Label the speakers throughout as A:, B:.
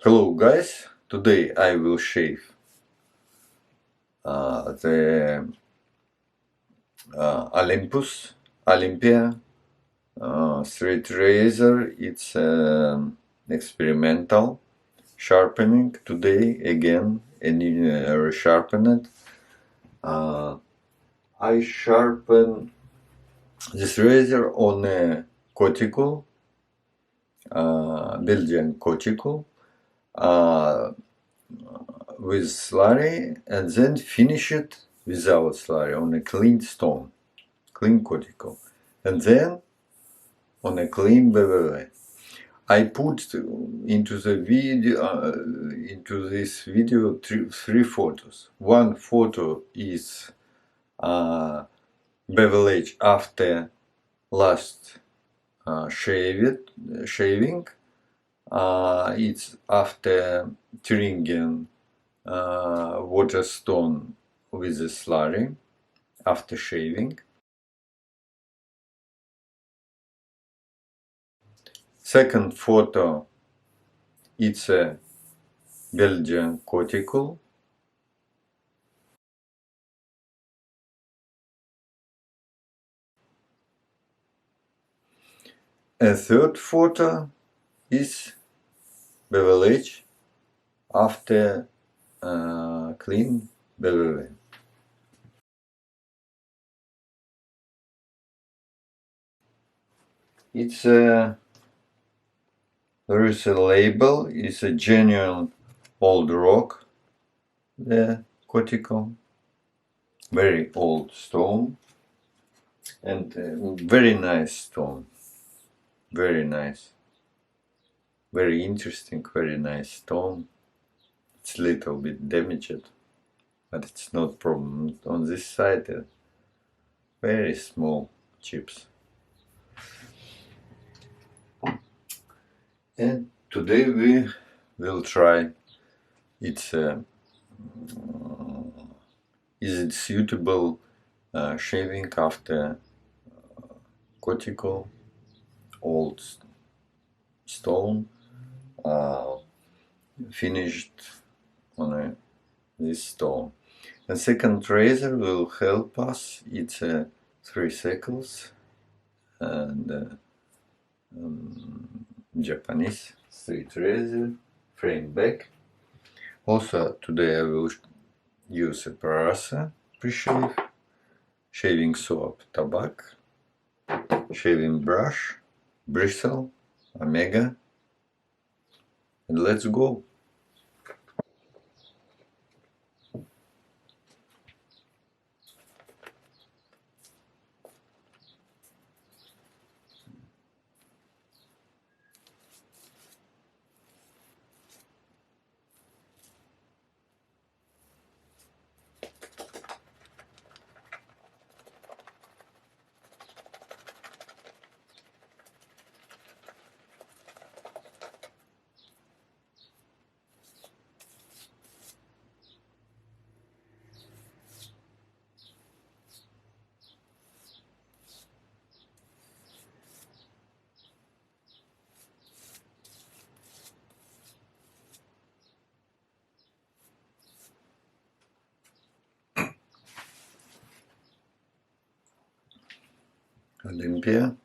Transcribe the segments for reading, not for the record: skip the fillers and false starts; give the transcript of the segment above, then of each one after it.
A: Hello guys, today I will shave the Olympia straight razor. It's experimental sharpening. Today again and resharpen it. I sharpen this razor on a Coticule, Belgian Coticule, with slurry, and then finish it without slurry on a clean stone, clean Coticule, and then on a clean BBW. I put into the video, into this video, three photos. One photo is bevelage after last shaving. It's after trimming water stone with the slurry after shaving. Second photo, it's a Belgian Coticule. A third photo is bevelage after clean BBW. It's a there is a label. It's a genuine old rock. The Coticule, very old stone, and very nice stone. Very nice, very interesting, very nice stone. It's a little bit damaged, but it's not problem. On this side, very small chips. And today we will try it's is it suitable shaving after Coticule old stone finished on this stone. The second razor will help us. It's 3 cycles and Japanese straight razor, frame back. Also today I will use a parasa pre-shave, shaving soap, tobacco, shaving brush, bristle, omega, and let's go. Olympia.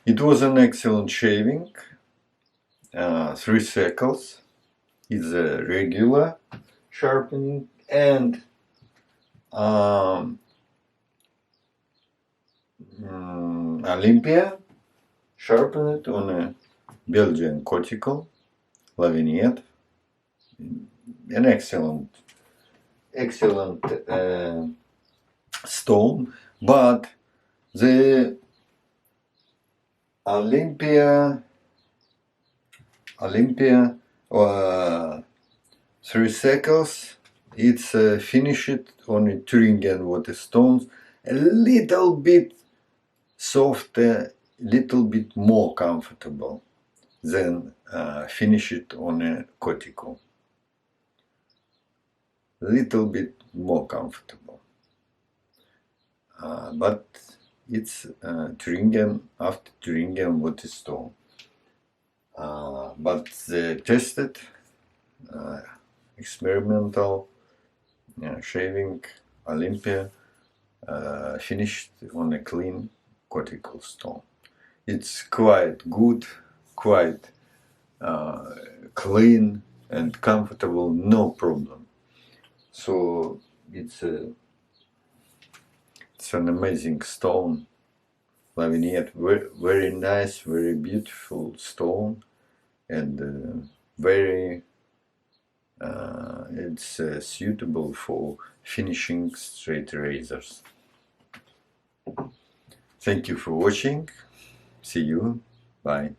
A: It was an excellent shaving, 3 cycles. It's a regular sharpening and Olympia sharpened on a Belgian Coticule Lavinette. An excellent stone, but the Olympia 3 cycles, it's finished on a Thuringen water stones, a little bit softer, little bit more comfortable than finish it on a Coticule. Little bit more comfortable, but it's Thuringen after Thuringen water stone. But the tested experimental shaving Olympia finished on a clean Coticule stone. It's quite good, quite clean and comfortable, no problem. So it's an amazing stone, Lavinette, very nice, very beautiful stone, and very it's suitable for finishing straight razors. Thank you for watching. See you. Bye.